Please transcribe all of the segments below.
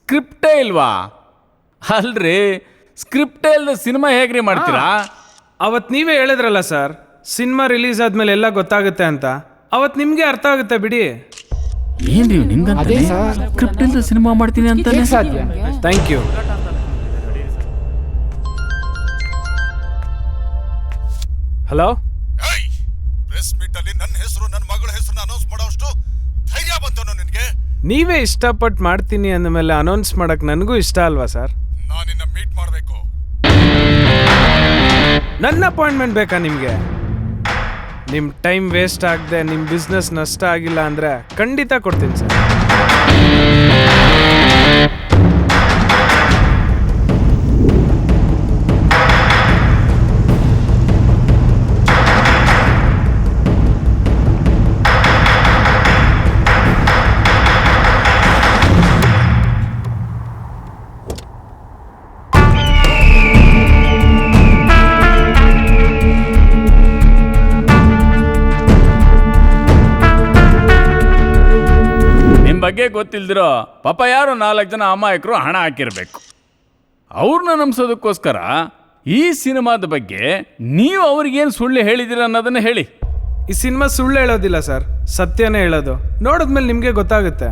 ಸ್ಕ್ರಿಪ್ಟೇ ಇಲ್ವಾ? ಅಲ್ರಿ, ಸ್ಕ್ರಿಪ್ಟೇ ಇಲ್ಲದ ಸಿನಿಮಾ ಹೇಗ್ರಿ ಮಾಡ್ತೀರಾ? ಅವತ್ತು ನೀವೇ ಹೇಳಿದ್ರಲ್ಲ ಸರ್, ಸಿನಿಮಾ ರಿಲೀಸ್ ಆದ್ಮೇಲೆ ಎಲ್ಲ ಗೊತ್ತಾಗುತ್ತೆ ಅಂತ. ಅವತ್ತು ನಿಮಗೆ ಅರ್ಥ ಆಗುತ್ತೆ ಬಿಡಿ. ಏನ್ರಿ ನಿಮ್ಗಂತ ಸ್ಕ್ರಿಪ್ಟ್ ಇಲ್ಲದ ಸಿನಿಮಾ ಮಾಡ್ತೀನಿ ಅಂತ? Thank you. Hello, press meet ಅಲ್ಲಿ ನನ್ನ ಹೆಸರು, ನನ್ನ ಮಗಳ ಹೆಸರನ್ನ ಅನೌನ್ಸ್ ಮಾಡೋಷ್ಟು ಧೈರ್ಯ ಬಂತನೋ ನಿನಗೆ? ನೀವೇ ಇಷ್ಟಪಟ್ಟು ಮಾಡ್ತೀನಿ ಅಂದಮೇಲೆ ಅನೌನ್ಸ್ ಮಾಡಕ್ ನನಗೂ ಇಷ್ಟ ಅಲ್ವಾ ಸರ್? ನಾನು ನಿನ್ನ ಮೀಟ್ ಮಾಡಬೇಕು. ನನ್ನ ಅಪಾಯಿಂಟ್ಮೆಂಟ್ ಬೇಕಾ ನಿಮಗೆ? ನಿಮ್ಮ ಟೈಮ್ ವೇಸ್ಟ್ ಆಗದೆ ನಿಮ್ಮ ಬಿಸ್ನೆಸ್ ನಷ್ಟ ಆಗಿಲ್ಲ ಅಂದರೆ ಖಂಡಿತ ಕೊಡ್ತೀನಿ ಸರ್. ಬಗ್ಗೆ ಗೊತ್ತಿಲ್ದಿರೋ ಪಾಪ ಯಾರೋ 4 ಜನ ಅಮಾಯಕರು ಹಣ ಹಾಕಿರ್ಬೇಕು. ಅವ್ರನ್ನ ನಂಬಿಸೋದಕ್ಕೋಸ್ಕರ ಈ ಸಿನಿಮಾದ ಬಗ್ಗೆ ನೀವು ಅವ್ರಿಗೇನು ಸುಳ್ಳು ಹೇಳಿದಿರ ಅನ್ನೋದನ್ನ ಹೇಳಿ. ಈ ಸಿನಿಮಾ ಸುಳ್ಳು ಹೇಳೋದಿಲ್ಲ ಸರ್, ಸತ್ಯನೇ ಹೇಳೋದು. ನೋಡಿದ್ಮೇಲೆ ನಿಮಗೆ ಗೊತ್ತಾಗುತ್ತೆ.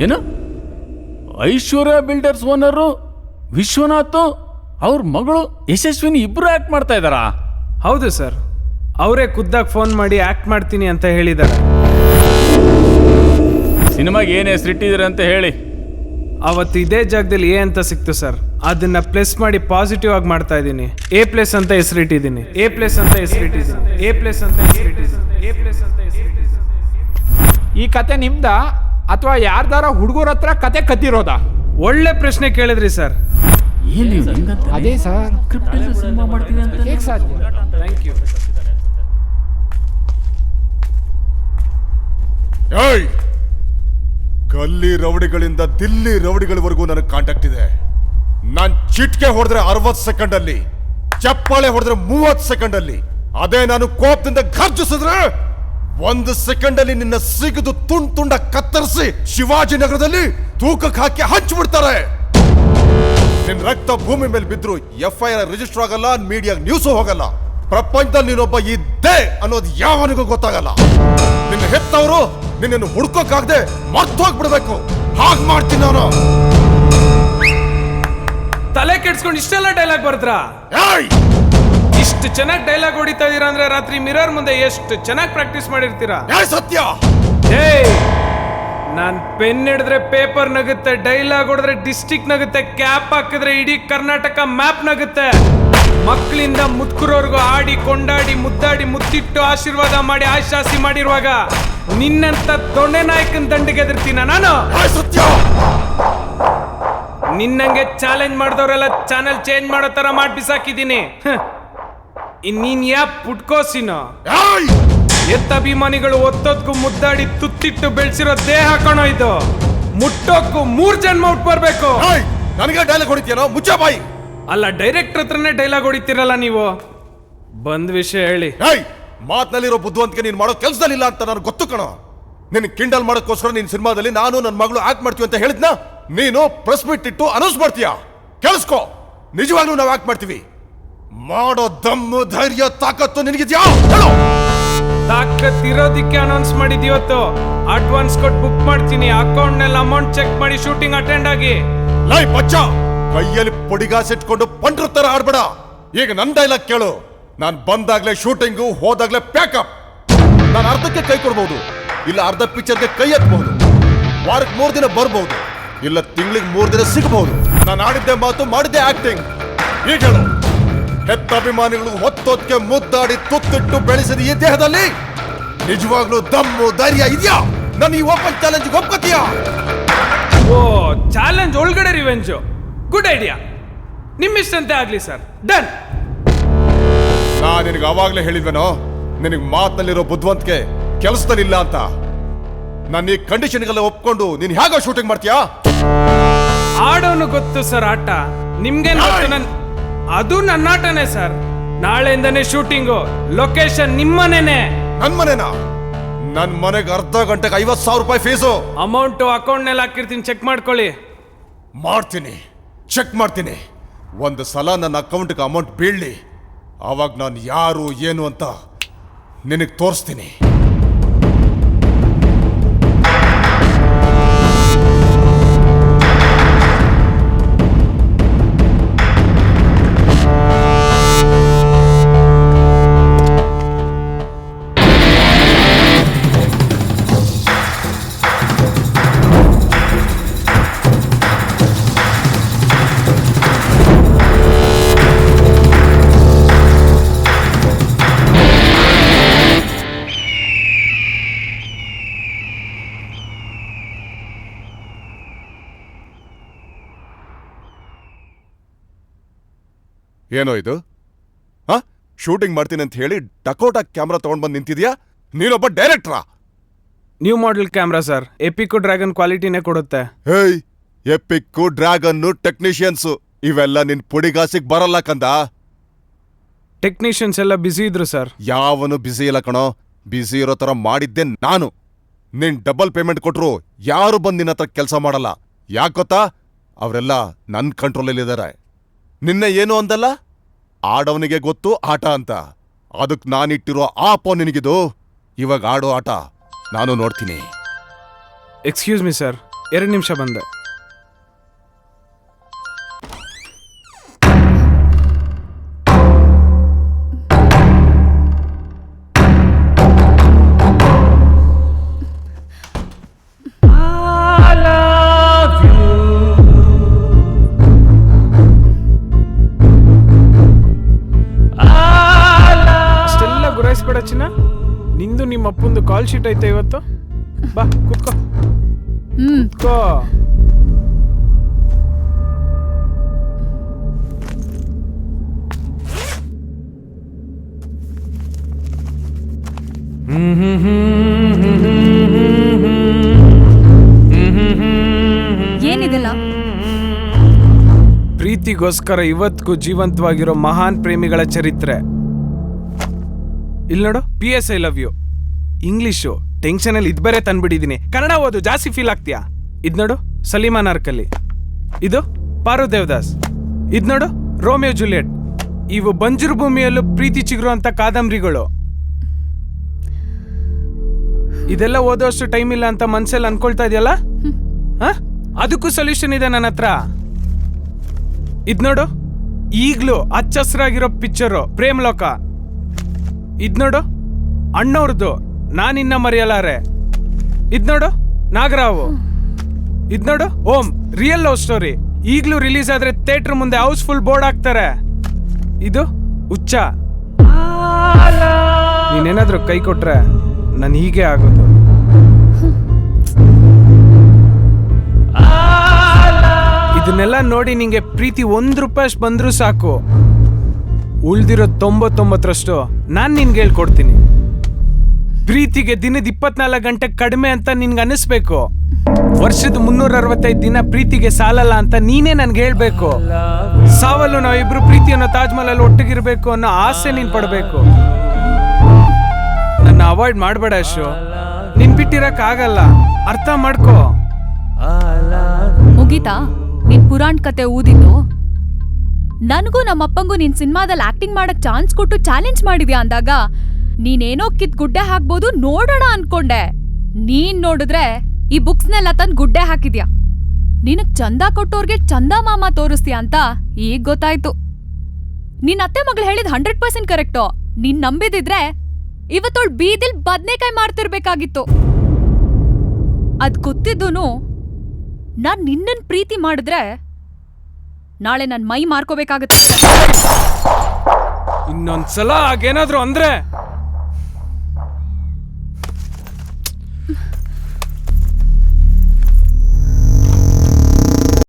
ಏನು, ಐಶ್ವರ್ಯ ಬಿಲ್ಡರ್ಸ್ ಓನರು ವಿಶ್ವನಾಥ್ ಅವ್ರ ಮಗಳು ಯಶಸ್ವಿನಿ ಇಬ್ರು ಆಕ್ಟ್ ಮಾಡ್ತಾ ಇದ್ದಾರಾ? ಹೌದು ಸರ್, ಅವರೇ ಖುದ್ದಾಗಿ ಫೋನ್ ಮಾಡಿ ಆಕ್ಟ್ ಮಾಡ್ತೀನಿ ಅಂತ ಹೇಳಿದ್ದಾರೆ. ಸಿನಿಮಾಗೆ ಏನು ಹೆಸರಿಟ್ಟಿದ್ದೀರ ಅಂತ ಹೇಳಿ. ಅವತ್ತು ಇದೇ ಜಾಗದಲ್ಲಿ ಎ ಅಂತ ಸಿಕ್ತು ಸರ್, ಅದನ್ನ ಪ್ಲಸ್ ಮಾಡಿ ಪಾಸಿಟಿವ್ ಆಗಿ ಮಾಡ್ತಾ ಇದ್ದೀನಿ. ಎ ಪ್ಲೇಸ್ ಅಂತ ಹೆಸರಿಟ್ಟಿದ್ದೀನಿ. ಎ ಪ್ಲೇಸ್ ಅಂತ ಹೆಸರಿಟ್ಟಿದ್ದೀನಿ. ಎ ಪ್ಲೇಸ್ ಅಂತ ಹೆಸರಿಟ್ಟಿದ್ದೀನಿ. ಎ ಪ್ಲೇಸ್ ಅಂತ ಹೆಸರಿಟ್ಟಿದ್ದೀನಿ. ಈ ಕತೆ ನಿಮ್ದ ಅಥವಾ ಯಾರ್ದಾರ ಹುಡುಗರ ಹತ್ರ ಕತೆ ಕತ್ತಿರೋದಾ? ಒಳ್ಳೆ ಪ್ರಶ್ನೆ ಕೇಳಿದ್ರಿ ಸರ್. ಅದೇ ಸರ್, ಸಿನಿಮಾ ಮಾಡ್ತೀನಿ ಅಂತ ಹೇಗೆ ಸಾಧ್ಯ? Thank you. ಗಲ್ಲಿ ರೌಡಿಗಳಿಂದ ದಿಲ್ಲಿ ರೌಡಿಗಳವರೆಗೂ ನನಗೆ ಕಾಂಟ್ಯಾಕ್ಟ್ ಇದೆ. ನಾನ್ ಚಿಟ್ಕೆ ಹೊಡೆದ್ರೆ 60 ಸೆಕೆಂಡ್ ಅಲ್ಲಿ, ಚಪ್ಪಾಳೆ ಹೊಡೆದ್ರೆ 30 ಸೆಕೆಂಡ್ ಅಲ್ಲಿ, ಅದೇ ನಾನು ಕೋಪದಿಂದ ಘರ್ಜಿಸಿದ್ರೆ 1 ಸೆಕೆಂಡ್ ಅಲ್ಲಿ ನಿನ್ನ ಸಿಗದು ತುಂಡ ಕತ್ತರಿಸಿ ಶಿವಾಜಿನಗರದಲ್ಲಿ ತೂಕಕ್ಕೆ ಹಾಕಿ ಹಂಚ್ಬಿಡ್ತಾರೆ. ನಿನ್ನ ರಕ್ತ ಭೂಮಿ ಮೇಲೆ ಬಿದ್ರು FIR ರಿಜಿಸ್ಟರ್ ಆಗಲ್ಲ, ಮೀಡಿಯಾ ನ್ಯೂಸ್ ಹೋಗಲ್ಲ. ಪ್ರಪಂಚದಲ್ಲಿ ನೀನೊಬ್ಬ ಇದ್ದೇ ಅನ್ನೋದು ಯಾವನಿಗೂ ಗೊತ್ತಾಗಲ್ಲ. ನಿನ್ನ ಹೆತ್ತವರು ನಿನ್ನನ್ನು ಹುಡ್ಕೋಕಾಗದೆ ಮರ್ತೋಗ್ಬಿಡ್ಬೇಕು. ಹಾಗೆ ಮಾಡ್ತೀನಿ ನಾನು. ತಲೆ ಕೆಡ್ಸ್ಕೊಂಡು ಇಷ್ಟೆಲ್ಲ ಡೈಲಾಗ್ ಬರ್ತ್ರಾ? ಇಷ್ಟು ಚೆನ್ನಾಗಿ ಡೈಲಾಗ್ ಹೊಡಿತಾ ಇದೀರಾ ಅಂದ್ರೆ ರಾತ್ರಿ ಮಿರರ್ ಮುಂದೆ ಎಷ್ಟು ಚೆನ್ನಾಗಿ ಪ್ರಾಕ್ಟೀಸ್ ಮಾಡಿರ್ತೀರಾ. ಸತ್ಯ. ನಾನ್ ಪೆನ್ ಹಿಡಿದ್ರೆ ಪೇಪರ್ ನಗುತ್ತೆ, ಡೈಲಾಗ್ ಹೊಡೆದ್ರೆ ಡಿಸ್ಟಿಕ್ ನಗುತ್ತೆ, ಕ್ಯಾಪ್ ಹಾಕಿದ್ರೆ ಇಡೀ ಕರ್ನಾಟಕ ಮ್ಯಾಪ್ ನಗುತ್ತೆ. ಮಕ್ಕಳಿಂದ ಮುದ್ಕುರೋರ್ಗು ಆಡಿ ಕೊಂಡಾಡಿ ಮುದ್ದಾಡಿ ಮುತ್ತಿಟ್ಟು ಆಶೀರ್ವಾದ ಮಾಡಿ ಆಶಾಸಿ ಮಾಡಿರುವಾಗ ನಿನ್ನಂತ ದೊಣ್ಣೆ ನಾಯಕನ ದಂಡಿಗೆ ಎದುರ್ತೀನ ನಾನು? ಸತ್ಯ. ನಿನ್ನಂಗೆ ಚಾಲೆಂಜ್ ಮಾಡಿದವರೆಲ್ಲ ಚಾನೆಲ್ ಚೇಂಜ್ ಮಾಡೋ ತರ ಮಾಡಿ ಬಿಸಾಕಿದ್ದೀನಿ. ನೀನ್ ಯಾ ಪುಟ್ಕೋಸಿನೋ ಎತ್ತ ಅಭಿಮಾನಿಗಳು ಒತ್ತೊತ್ಗೂ ಮುದ್ದಾಡಿ ತುತ್ತಿಟ್ಟು ಬೆಳೆಸಿರೋ ದೇಹ ಕಣೋ ಇದು. ಮುಟ್ಟೋಕ್ಕೂ 3 ಜನ್ಮ ಹುಟ್ಟು ಬರ್ಬೇಕು. ನನಗೆ ಡೈಲಾಗ್ ಹೊಡಿತೀನೋ? ಮುಚ್ಚ ಬಾಯಿ. ಅಲ್ಲ, ಡೈರೆಕ್ಟರ್ ಹತ್ರನೇ ಡೈಲಾಗ್ ಹೊಡಿತೀರಲ್ಲ ನೀವು. ಬಂದ್ ವಿಷಯ ಹೇಳಿ. ಮಾತ್ನಲ್ಲಿರೋ ಬುದ್ಧಿವಂತಿಕೆ ನೀನ್ ಮಾಡೋ ಕೆಲಸದಲ್ಲಿಲ್ಲ ಅಂತ ನನಗೆ ಗೊತ್ತು ಕಣೋ. ನಿನ್ ಕಿಂಡಲ್ ಮಾಡೋಕ್ಕೋಸ್ಕರ ನೀನ್ ಸಿನಿಮಾದಲ್ಲಿ ನಾನು ನನ್ನ ಮಗಳು ಆಕ್ಟ್ ಮಾಡ್ತೀವಿ ಅಂತ ಹೇಳಿದ್ನ ನೀನು ಪ್ರೆಸ್ ಮೀಟ್ ಇಟ್ಟು ಅನೌನ್ಸ್ ಮಾಡ್ತೀಯಾ? ಕೇಳಿಸ್ಕೋ, ನಿಜವಾಗ್ಲೂ ನಾವು ಆಕ್ಟ್ ಮಾಡ್ತೀವಿ. ಮಾಡೋ ದಮ್ಮು ಧೈರ್ಯ ತಾಕತ್ತು ನಿನಗಿದ್ಯಾ? ತಾಕತ್ ಇರೋದಿಕ್ಕೆ ಅನೌನ್ಸ್ ಮಾಡಿದ್ ಇವತ್ತು. ಅಡ್ವಾನ್ಸ್ ಕೊಟ್ಟು ಬುಕ್ ಮಾಡ್ತೀನಿ. ಅಕೌಂಟ್ ನಲ್ಲಿ ಅಮೌಂಟ್ ಚೆಕ್ ಮಾಡಿ ಶೂಟಿಂಗ್ ಅಟೆಂಡ್ ಆಗಿ. ಲೈ ಬಚ್ಚ, ಕೈಯಲ್ಲಿ ಪೊಡಿಗಾಸಿಟ್ಕೊಂಡು ಪಂಡ್ರ ತರ ಆಡ್ಬೇಡ. ಈಗ ನನ್ನ ಡೈಲಾಗ್ ಕೇಳು. ನಾನು ಬಂದಾಗ್ಲೇ ಶೂಟಿಂಗು, ಹೋದಾಗ್ಲೇ ಪ್ಯಾಕಪ್. ನಾನು ಅರ್ಧಕ್ಕೆ ಕೈ ಕೊಡ್ಬಹುದು, ಇಲ್ಲ ಅರ್ಧ ಪಿಕ್ಚರ್ಗೆ ಕೈ ಎತ್ತಬಹುದು. ವಾರಕ್ಕೆ 3 ದಿನ ಬರ್ಬಹುದು, ಇಲ್ಲ ತಿಂಗಳಿಗೆ 3 ದಿನ ಸಿಗಬಹುದು. ನಾನು ಆಡಿದ್ದೆ ಮಾತು, ಮಾಡಿದ್ದೆ ಆಕ್ಟಿಂಗ್. ಈಗ ಹೇಳು, ಹೆತ್ತ ಅಭಿಮಾನಿಗಳು ಹೊತ್ತೊತ್ತಿಗೆ ಮುದ್ದಾಡಿ ತುತ್ತಿಟ್ಟು ಬೆಳೆಸಿದ ಈ ದೇಹದಲ್ಲಿ ನಿಜವಾಗ್ಲೂ ದಮ್ಮು ಧೈರ್ಯ ಇದೆಯಾ? ನಾನು ಈ ಓಪನ್ ಚಾಲೆಂಜ್ ಒಪ್ಕೋತೀಯಾ? ಓ, ಚಾಲೆಂಜ್ ಒಳಗಡೆ ರಿವೆಂಜು. Good idea. ನಿಮ್ಮಿಷ್ಟಂತೆ ಆಗ್ಲಿ ಸರ್. ಡನ್. ನಾ ನಿನಗೆ ಅವಾಗ್ಲೇ ಹೇಳಿದ್ವೇನೋ, ನಿನಗೆ ಮಾತಲ್ಲಿರೋ ಬುದ್ಧಿವಂತಿಕೆ ಕೆಲಸದಲ್ಲಿಲ್ಲ ಅಂತ. ನಾನು ಈ ಕಂಡೀಷನ್ಗೆಲ್ಲ ಒಪ್ಕೊಂಡು ನೀನ್ ಹೇಗೋ ಶೂಟಿಂಗ್ ಮಾಡ್ತೀಯಾ? ಆಡೋನು ಗೊತ್ತು ಸರ್ ಆಟ. ನಿಮ್ಗೆ ಅದು ನನ್ನ ಆಟನೇ ಸರ್. ನಾಳೆಯಿಂದನೇ ಶೂಟಿಂಗು. ಲೊಕೇಶನ್ ನಿಮ್ಮನೇನೆ. ನನ್ ಮನೆನಾ? ನನ್ ಮನೆಗೆ ಅರ್ಧ ಗಂಟೆಗೆ 50,000 ರೂಪಾಯಿ ಫೀಸು. ಅಮೌಂಟು ಅಕೌಂಟ್ನಲ್ಲಿ ಹಾಕಿರ್ತೀನಿ, ಚೆಕ್ ಮಾಡ್ಕೊಳ್ಳಿ. ಮಾಡ್ತೀನಿ, ಚೆಕ್ ಮಾಡ್ತೀನಿ. ಒಂದು ಸಲ ನನ್ನ ಅಕೌಂಟ್ಗೆ ಅಮೌಂಟ್ ಬೀಳಲಿ, ಆವಾಗ ನಾನು ಯಾರು ಏನು ಅಂತ ನಿನಗೆ ತೋರಿಸ್ತೀನಿ. ಏನೋ ಇದು? ಶೂಟಿಂಗ್ ಮಾಡ್ತೀನಿ ಅಂತ ಹೇಳಿ ಡಕೋಟಾ ಕ್ಯಾಮ್ರಾ ತಗೊಂಡ್ ಬಂದು ನಿಂತಿದ್ಯಾ? ನೀನೊಬ್ಬ ಡೈರೆಕ್ಟ್ರಾ? New model camera sir, Epico dragon ಕ್ವಾಲಿಟಿನೇ ಕೊಡುತ್ತೆ. ಹೇಯ್, ಎಪಿಕ್ಕು ಡ್ರ್ಯಾಗನ್ನು ಟೆಕ್ನಿಷಿಯನ್ಸು ಇವೆಲ್ಲ ನಿನ್ ಪುಡಿಗಾಸಿಗೆ ಬರಲ್ಲ ಕಂದ. ಟೆಕ್ನಿಷಿಯನ್ಸ್ ಎಲ್ಲ ಬ್ಯುಸಿ ಇದ್ರು ಸರ್. ಯಾವನು ಬ್ಯುಸಿ ಇಲ್ಲ ಕಣೋ, ಬ್ಯುಸಿ ಇರೋ ತರ ಮಾಡಿದ್ದೆ ನಾನು. ನಿನ್ ಡಬಲ್ ಪೇಮೆಂಟ್ ಕೊಟ್ರು ಯಾರು ಬಂದು ನಿನ್ನ ಹತ್ರ ಕೆಲಸ ಮಾಡಲ್ಲ. ಯಾಕೆ ಗೊತ್ತಾ? ಅವರೆಲ್ಲ ನನ್ನ ಕಂಟ್ರೋಲಲ್ಲಿದ್ದಾರೆ. ನಿನ್ನೆ ಏನು ಅಂದಲ್ಲ, ಆಡವನಿಗೆ ಗೊತ್ತು ಆಟ ಅಂತ. ಅದಕ್ಕೆ ನಾನಿಟ್ಟಿರೋ ಆಪೋ ನಿನಗಿದು. ಇವಾಗ ಆಡೋ ಆಟ ನಾನು ನೋಡ್ತೀನಿ. ಎಕ್ಸ್ಕ್ಯೂಸ್ ಮಿ ಸರ್, 2 ನಿಮಿಷ ಬಂದೆ. ಗುರಾಯಿಸ್ಬೇಡ ಚಿನ್ನ, ನಿಂದು ನಿಮ್ಮ ಅಪ್ಪಂದು ಕಾಲ್ ಶೀಟ್ ಐತೆ ಇವತ್ತು. ಬಾ ಕೂತ್ಕೋ. ಕೂತ್ಕೋ. ಏನಿದೆಲ್ಲ? ಪ್ರೀತಿಗೋಸ್ಕರ ಇವತ್ತಿಗೂ ಜೀವಂತವಾಗಿರೋ ಮಹಾನ್ ಪ್ರೇಮಿಗಳ ಚರಿತ್ರೆ. ಇಲ್ಲಿ ನೋಡು, PS I love you. English tension ಅಲ್ಲಿ ಇದ್ಬೇರೆ ತಂದ್ಬಿಟ್ಟಿದೀನಿ. ಕನ್ನಡ ಓದು, ಜಾಸ್ತಿ ಫೀಲ್ ಆಗ್ತೀಯಾ. ಇದ್ ನೋಡು, ಸಲೀಮಾ ನಾರ್ಕಲಿ. ಇದು ಪಾರು ದೇವದಾಸ್. ಇದ್ ನೋಡು, ರೋಮಿಯೋ ಜೂಲಿಯಟ್. ಇವು ಬಂಜರು ಭೂಮಿಯಲ್ಲೂ ಪ್ರೀತಿ ಚಿಗುರು ಅಂತ ಕಾದಂಬರಿಗಳು. ಇದೆಲ್ಲ ಓದೋಷ್ಟು ಟೈಮ್ ಇಲ್ಲ ಅಂತ ಮನ್ಸಲ್ಲಿ ಅನ್ಕೊಳ್ತಾ ಇದೆಯಲ್ಲ, ಅದಕ್ಕೂ ಸೊಲ್ಯೂಷನ್ ಇದೆ ನನ್ನ ಹತ್ರ. ಇದ್ ನೋಡು, ಈಗ್ಲೂ ಹಚ್ಚ ಹಸ್ರಾಗಿರೋ ಪಿಕ್ಚರು ಪ್ರೇಮ್ ಲೋಕ. ಇದ್ ನೋಡು, ಅಣ್ಣವ್ರದ್ದು ನಾನಿನ್ನ ಮರೆಯಲಾರೆ. ಇದ್ ನೋಡು, ನಾಗರಾವು. ಇದ್ ನೋಡು, ಓಂ ರಿಯಲ್ ಲವ್ ಸ್ಟೋರಿ. ಈಗ್ಲೂ ರಿಲೀಸ್ ಆದ್ರೆ ಥಿಯೇಟರ್ ಮುಂದೆ ಹೌಸ್ಫುಲ್ ಬೋರ್ಡ್ ಹಾಕ್ತಾರೆ. ಇದು ಹುಚ್ಚ. ನೀನೇನಾದ್ರೂ ಕೈ ಕೊಟ್ರೆ ನಾನು ಹೀಗೆ ಆಗೋದು. ಇದನ್ನೆಲ್ಲ ನೋಡಿ ನಿಂಗೆ ಪ್ರೀತಿ ₹1 ಬಂದ್ರೂ ಸಾಕು. ಉಳ್ದಿರೋ 99% ನಾನ್ ನಿನ್ಗೆ ಹೇಳ್ಕೊಡ್ತೀನಿ. ಪ್ರೀತಿಗೆ ದಿನದ 24 ಗಂಟೆ ಕಡಿಮೆ ಅಂತ ನಿನ್ಗೆ ಅನಿಸ್ಬೇಕು. ವರ್ಷದ 365 ದಿನ ಪ್ರೀತಿಗೆ ಸಾಲಲ್ಲ ಅಂತ ನೀನೇ ನನ್ಗೆ ಹೇಳ್ಬೇಕು. ಸಾವಲ್ಲೂ ನಾವಿಬ್ರು ಪ್ರೀತಿ ಅನ್ನೋ ತಾಜ್ ಮಹಲ್ ಅಲ್ಲಿ ಒಟ್ಟಿಗಿರ್ಬೇಕು ಅನ್ನೋ ಆಸೆ ನೀನ್ ಪಡ್ಬೇಕು. ನನ್ನ ಅವಾಯ್ಡ್ ಮಾಡ್ಬೇಡ ಅಶು, ನಿನ್ ಬಿಟ್ಟಿರಕ್ ಆಗಲ್ಲ, ಅರ್ಥ ಮಾಡ್ಕೋ. ಮುಗೀತಾ ನಿನ್ ಪುರಾಣ್ ಕತೆ ಊದಿದ್ದು? ನನಗೂ ನಮ್ಮಪ್ಪಂಗೂ ನಿನ್ ಸಿನಿಮಾದಲ್ಲಿ ಆಕ್ಟಿಂಗ್ ಮಾಡಕ್ ಚಾನ್ಸ್ ಕೊಟ್ಟು ಚಾಲೆಂಜ್ ಮಾಡಿದ್ಯಾ ಅಂದಾಗ ನೀನೇನೋ ಕಿತ್ ಗುಡ್ಡೆ ಹಾಕ್ಬೋದು ನೋಡೋಣ ಅನ್ಕೊಂಡೆ. ನೀನ್ ನೋಡಿದ್ರೆ ಈ ಬುಕ್ಸ್ನೆಲ್ಲ ತಂದ್ ಗುಡ್ಡೆ ಹಾಕಿದ್ಯಾ. ನಿನಗ್ ಚಂದ ಕೊಟ್ಟೋರ್ಗೆ ಚಂದ ಮಾಮ ತೋರಿಸ್ತೀಯ ಅಂತ ಈಗ ಗೊತ್ತಾಯ್ತು. ನಿನ್ ಅತ್ತೆ ಮಗಳು ಹೇಳಿದ್ 100% ಕರೆಕ್ಟು. ನೀನ್ ನಂಬಿದಿದ್ರೆ ಇವತ್ತೋಳ್ ಬೀದಿಲ್ ಬದ್ನೆಕಾಯಿ ಮಾಡ್ತಿರ್ಬೇಕಾಗಿತ್ತು. ಅದ್ ಗೊತ್ತಿದ್ದೂನು ನಾನ್ ನಿನ್ನನ್ ಪ್ರೀತಿ ಮಾಡಿದ್ರೆ ನಾಳೆ ನನ್ ಮೈ ಮಾರ್ಕೋಬೇಕಾಗತ್ತೆ. ಇನ್ನೊಂದ್ಸಲ ಹಾಗೇನಾದ್ರು ಅಂದ್ರೆ